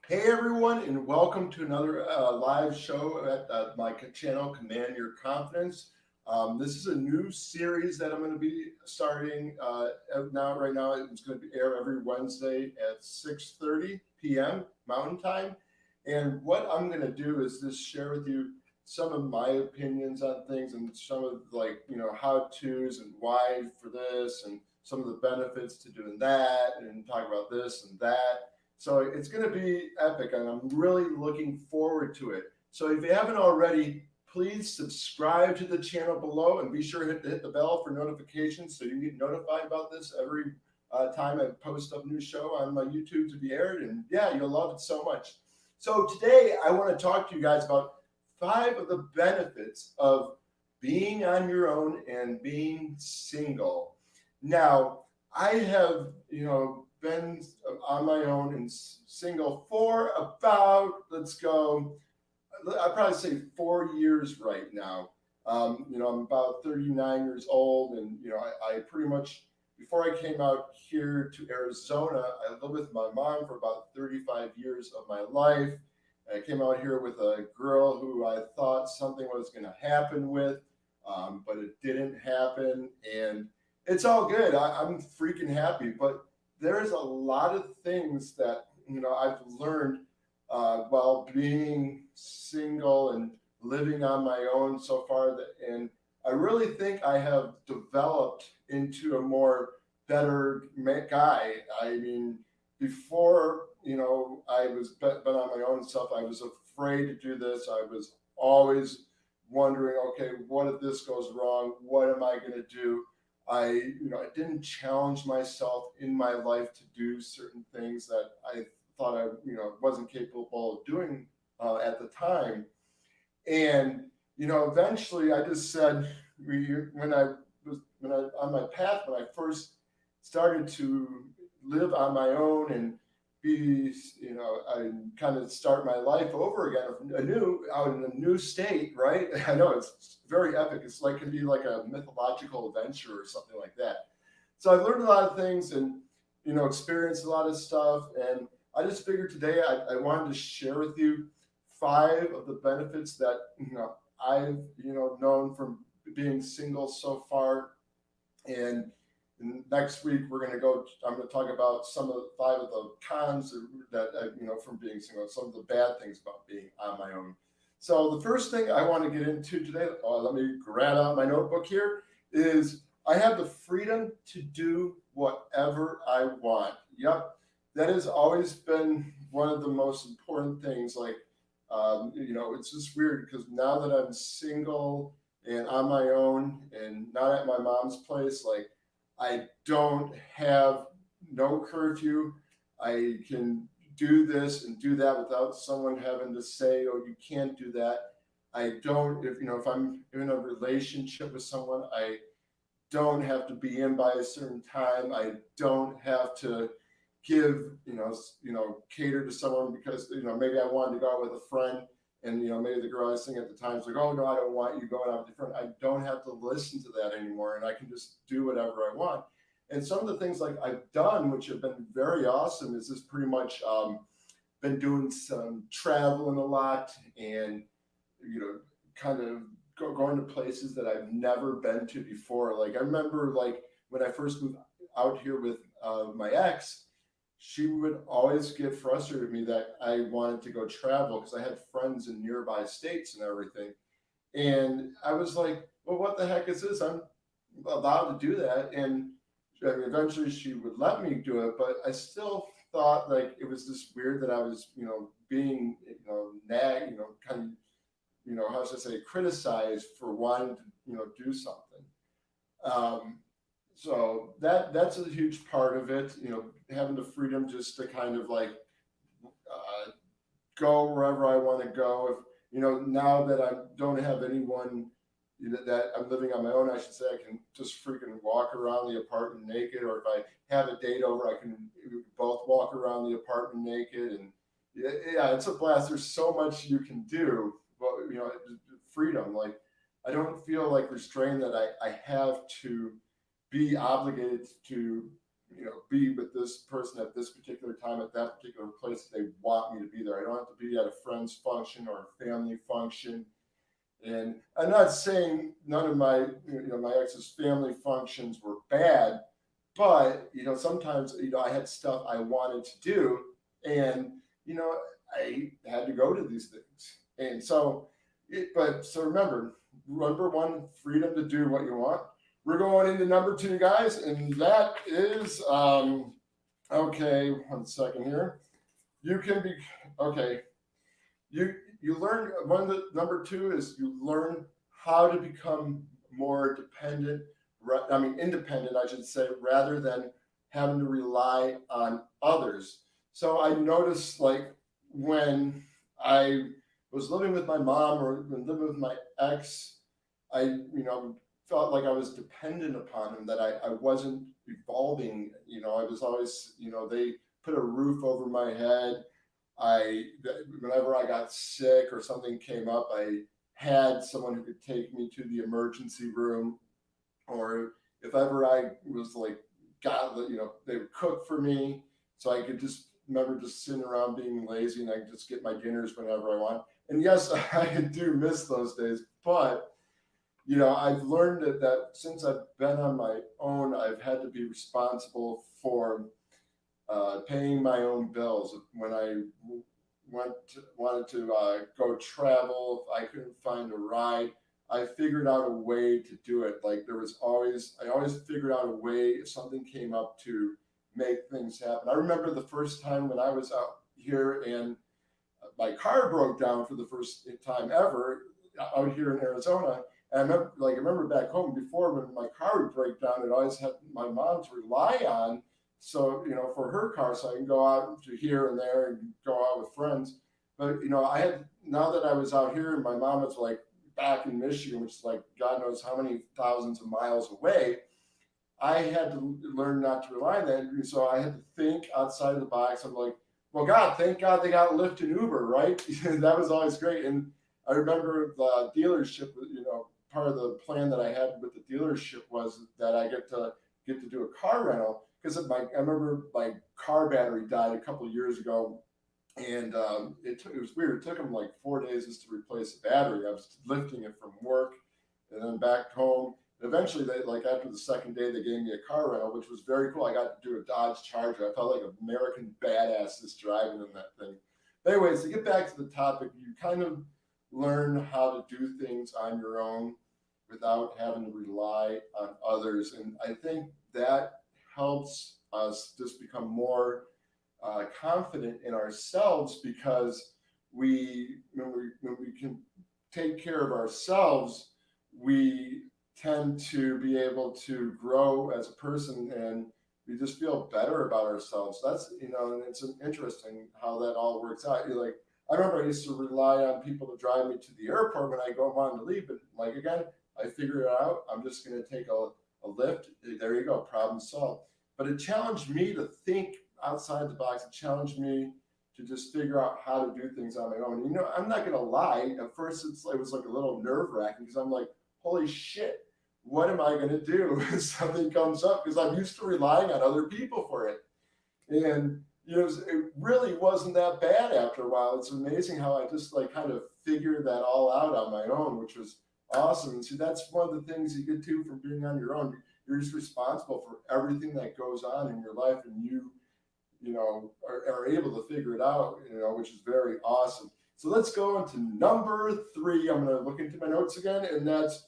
Hey everyone, and welcome to another live show at my channel, Command Your Confidence. This is a new series that I'm going to be starting right now. It's going to air every Wednesday at 6:30 p.m. Mountain Time. And what I'm going to do is just share with you some of my opinions on things and some of how-tos and why for this and some of the benefits to doing that and talk about this and that. So it's going to be epic, and I'm really looking forward to it. So if you haven't already, please subscribe to the channel below and be sure to hit the bell for notifications so you get notified about this every time I post a new show on my YouTube to be aired. And yeah, you'll love it so much. So today I want to talk to you guys about 5 of the benefits of being on your own and being single. Now, I have, been on my own and single for about, I'd probably say 4 years right now. I'm about 39 years old, and I pretty much, before I came out here to Arizona, I lived with my mom for about 35 years of my life. I came out here with a girl who I thought something was going to happen with, but it didn't happen, and it's all good. I'm freaking happy, but there's a lot of things that I've learned while being single and living on my own so far, and I really think I have developed into a more better guy. I mean, before I was been on my own stuff, I was afraid to do this. I was always wondering, okay, what if this goes wrong? What am I going to do? I didn't challenge myself in my life to do certain things that I thought I, wasn't capable of doing at the time. And, eventually I just said, when I on my path, when I first started to live on my own and be, I kind of start my life over again, out in a new state, right? I know it's very epic. It's like, can be like a mythological adventure or something like that. So I've learned a lot of things and, experienced a lot of stuff. And I just figured today I wanted to share with you 5 of the benefits that, I've, known from being single so far. And next week I'm going to talk about some of the 5 of the cons that from being single, some of the bad things about being on my own. So the first thing I want to get into today, let me grab out my notebook here, is I have the freedom to do whatever I want. Yep, that has always been one of the most important things. Like, it's just weird because now that I'm single and on my own and not at my mom's place, like, I don't have no curfew. I can do this and do that without someone having to say, "Oh, you can't do that." I don't, if I'm in a relationship with someone, I don't have to be in by a certain time. I don't have to give, cater to someone because, maybe I wanted to go out with a friend and, maybe the girl I was seeing at the time is like, "Oh, no, I don't want you going out with your friend." I don't have to listen to that anymore, and I can just do whatever I want. And some of the things like I've done, which have been very awesome, is just pretty much been doing some traveling a lot and, kind of going to places that I've never been to before. Like I remember, like when I first moved out here with my ex, she would always get frustrated with me that I wanted to go travel because I had friends in nearby states and everything. And I was like, "Well, what the heck is this? I'm allowed to do that." And I mean, eventually she would let me do it, but I still thought like it was just weird that I was, being, kind of, how should I say, criticized for wanting to, do something. Um, so that's a huge part of it, having the freedom just to kind of like go wherever I want to go. If now that I don't have anyone that I'm living on my own, I should say, I can just freaking walk around the apartment naked, or if I have a date over, I can both walk around the apartment naked, and yeah, it's a blast. There's so much you can do, but freedom. Like I don't feel like restrained that I have to be obligated to be with this person at this particular time at that particular place. They want me to be there. I don't have to be at a friend's function or a family function. And I'm not saying none of my my ex's family functions were bad, but sometimes I had stuff I wanted to do, and I had to go to these things. And so so remember, number one, freedom to do what you want. We're going into number two, guys, and that is okay, one second here. You can be okay. You learn one of the number two is you learn how to become more dependent. Independent, I should say, rather than having to rely on others. So I noticed, like, when I was living with my mom or when living with my ex, I felt like I was dependent upon him, that I wasn't evolving. I was always, they put a roof over my head. Whenever I got sick or something came up, I had someone who could take me to the emergency room, or if ever I was like, they would cook for me, so I could just remember just sitting around being lazy, and I could just get my dinners whenever I want. And yes, I do miss those days, but I've learned that since I've been on my own, I've had to be responsible for paying my own bills. When I wanted to go travel, if I couldn't find a ride, I figured out a way to do it. Like I always figured out a way if something came up to make things happen. I remember the first time when I was out here and my car broke down for the first time ever out here in Arizona. And I remember back home before, when my car would break down, it always had my mom to rely on. So, for her car, so I can go out to here and there and go out with friends. But, now that I was out here and my mom was like back in Michigan, which is like God knows how many thousands of miles away, I had to learn not to rely on that. And so I had to think outside of the box. I'm like, well, thank God they got Lyft and Uber, right? That was always great. And I remember the dealership, part of the plan that I had with the dealership was that I get to do a car rental, because I remember my car battery died a couple of years ago, and it was weird. It took them like 4 days just to replace the battery. I was lifting it from work and then back home. And eventually, after the second day, they gave me a car rental, which was very cool. I got to do a Dodge Charger. I felt like an American badass just driving in that thing. But anyways, to get back to the topic, you kind of learn how to do things on your own without having to rely on others. And I think that helps us just become more confident in ourselves, because when we can take care of ourselves, we tend to be able to grow as a person, and we just feel better about ourselves. That's, and it's interesting how that all works out. I remember I used to rely on people to drive me to the airport when I wanted to leave, but again, I figured it out. I'm just going to take a Lyft. There you go, problem solved. But it challenged me to think outside the box. It challenged me to just figure out how to do things on my own. I'm not going to lie. At first, it was like a little nerve-wracking, because I'm like, holy shit, what am I going to do if something comes up? Because I'm used to relying on other people for it. And it really wasn't that bad after a while. It's amazing how I just kind of figured that all out on my own, which was awesome. And see, that's one of the things you get to from being on your own. You're just responsible for everything that goes on in your life, and you are able to figure it out, which is very awesome. So let's go into number three. I'm going to look into my notes again, and that's,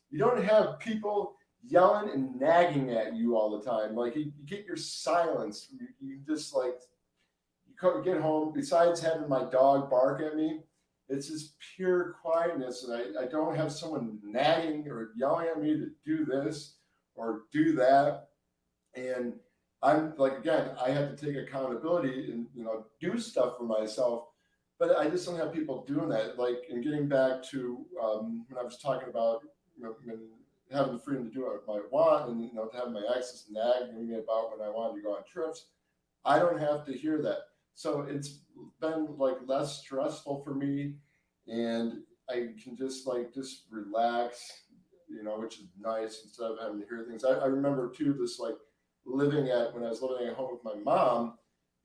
you don't have people yelling and nagging at you all the time. Like, you get your silence. You just you get home. Besides having my dog bark at me, it's just pure quietness, and I don't have someone nagging or yelling at me to do this or do that. And I'm again, I have to take accountability and do stuff for myself, but I just don't have people doing that. And getting back to when I was talking about having the freedom to do what I want, and having my exes nagging me about when I wanted to go on trips, I don't have to hear that. So it's been less stressful for me, and I can just relax, which is nice, instead of having to hear things. I remember too, this when I was living at home with my mom,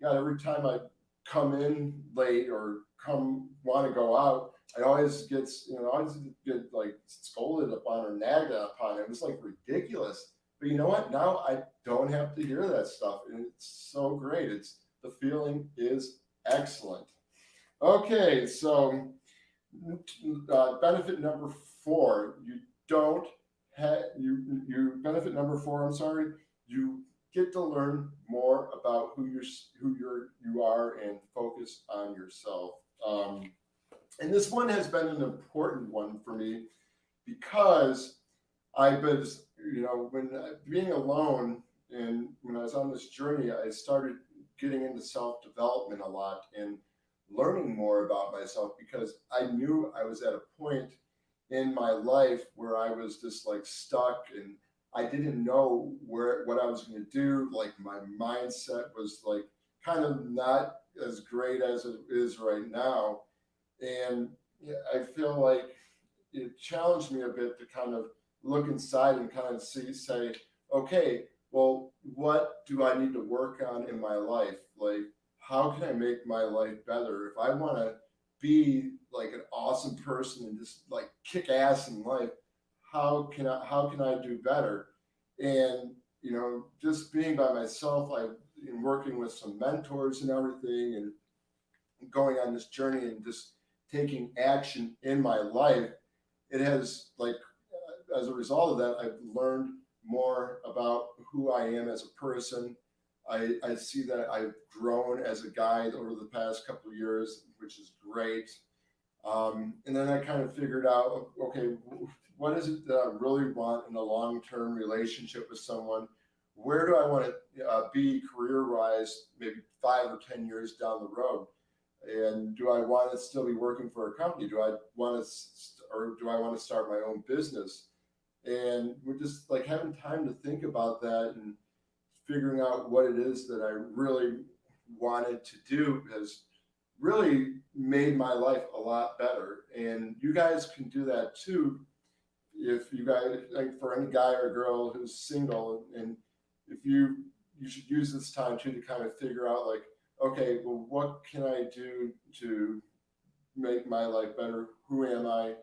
God, every time I come in late or come want to go out, I always always get like scolded upon or nagged upon. It was like ridiculous. But you know what? Now I don't have to hear that stuff, and it's so great. The feeling is excellent. Okay, so benefit number four, you don't have you benefit number four. I'm sorry, you get to learn more about you are and focus on yourself. And this one has been an important one for me because I was, when being alone and when I was on this journey, I started getting into self development a lot and learning more about myself because I knew I was at a point in my life where I was just like stuck and I didn't know what I was going to do. Like my mindset was like kind of not as great as it is right now. And I feel like it challenged me a bit to kind of look inside and kind of say, okay, well, what do I need to work on in my life? Like, how can I make my life better? If I want to be like an awesome person and just like kick ass in life, how can I do better? And just being by myself, I've been working with some mentors and everything, and going on this journey and just taking action in my life. It has like as a result of that, I've learned more about who I am as a person. I see that I've grown as a guy over the past couple of years, which is great. And then I kind of figured out, okay, what is it that I really want in a long-term relationship with someone? Where do I want to be career-wise, maybe 5 or 10 years down the road? And do I want to still be working for a company? Do I want to, or do I want to start my own business? And we're just like having time to think about that and figuring out what it is that I really wanted to do has really made my life a lot better. And you guys can do that too. If you guys, like for any guy or girl who's single, and if you should use this time too to kind of figure out like, okay, well, what can I do to make my life better? Who am I?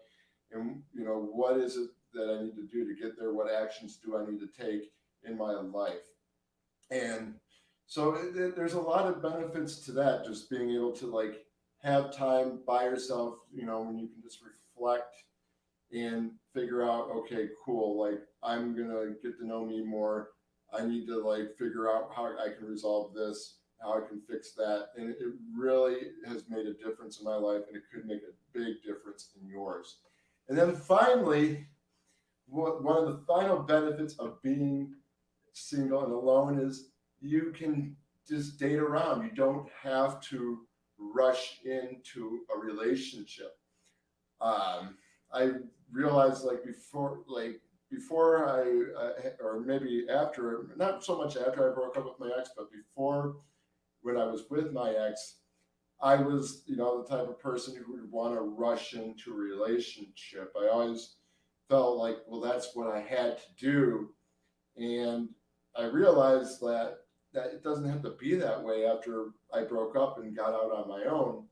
And what is it that I need to do to get there? What actions do I need to take in my life? And so there's a lot of benefits to that, just being able to like have time by yourself, when you can just reflect and figure out, okay, cool, like I'm gonna get to know me more. I need to like figure out how I can resolve this, how I can fix that. And it really has made a difference in my life, and it could make a big difference in yours. And then finally, one of the final benefits of being single and alone is you can just date around. You don't have to rush into a relationship. I realized before or maybe after, not so much after I broke up with my ex, but before, when I was with my ex, I was, the type of person who would want to rush into a relationship. I always felt like, well, that's what I had to do. And I realized that it doesn't have to be that way after I broke up and got out on my own,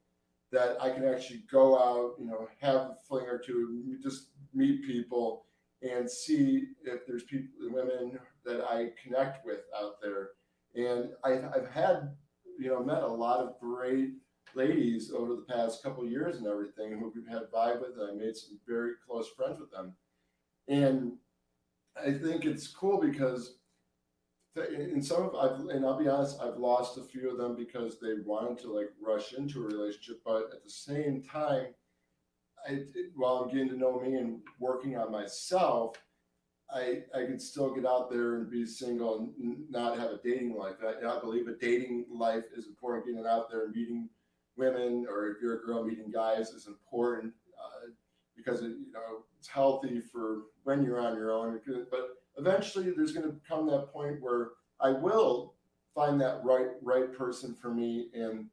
that I can actually go out, have a fling or two, just meet people and see if there's women that I connect with out there. And I've had, met a lot of great ladies over the past couple of years and everything who we've had vibe with, and I made some very close friends with them. And I think it's cool because and I'll be honest, I've lost a few of them because they wanted to like rush into a relationship, but at the same time, while I'm getting to know me and working on myself, I can still get out there and be single and not have a dating life. I believe a dating life is important. Getting out there and meeting women, or if you're a girl, meeting guys is important because it's healthy for when you're on your own. But eventually, there's going to come that point where I will find that right person for me, and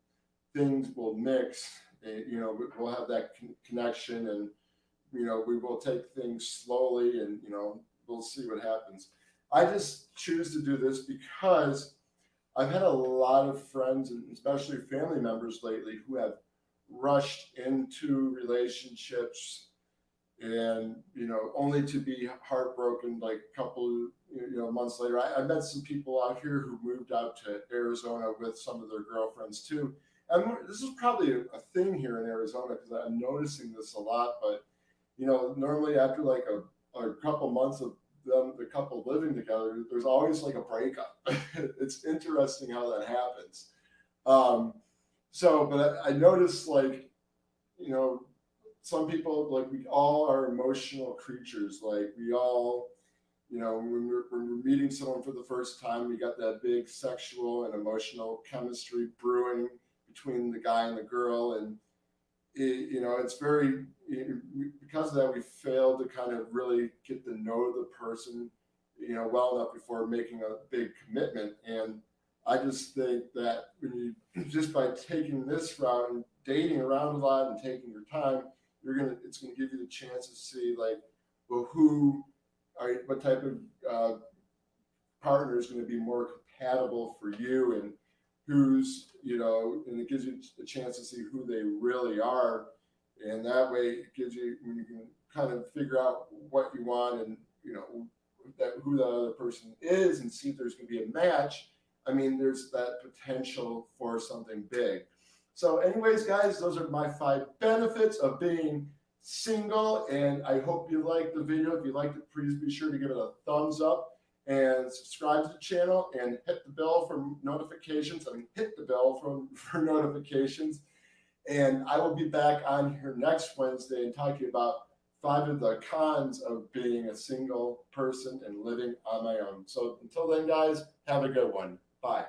things will mix. We'll have that connection, and we will take things slowly, and we'll see what happens. I just choose to do this because I've had a lot of friends and especially family members lately who have rushed into relationships and only to be heartbroken like a couple months later. I met some people out here who moved out to Arizona with some of their girlfriends too, and this is probably a thing here in Arizona because I'm noticing this a lot. But normally after like a couple months of the couple living together, there's always like a breakup. It's interesting how that happens. um but I noticed, like, you know some people, like, we all are emotional creatures. Like, we all, when we're meeting someone for the first time, we got that big sexual and emotional chemistry brewing between the guy and the girl. And it's very, because of that, we fail to kind of really get to know the person well enough before making a big commitment. And I just think that when you just by taking this route and dating around a lot and taking your time, it's gonna give you the chance to see, like, well, what type of partner is going to be more compatible for you, and and it gives you a chance to see who they really are. And that way it gives you, when you can kind of figure out what you want, and who the other person is, and see if there's going to be a match. I mean, there's that potential for something big. So anyways, guys, those are my 5 benefits of being single, and I hope you liked the video. If you liked it, please be sure to give it a thumbs up and subscribe to the channel and hit the bell for notifications. I mean, hit the bell for notifications. And I will be back on here next Wednesday and talk to you about 5 of the cons of being a single person and living on my own. So until then, guys, have a good one. Bye.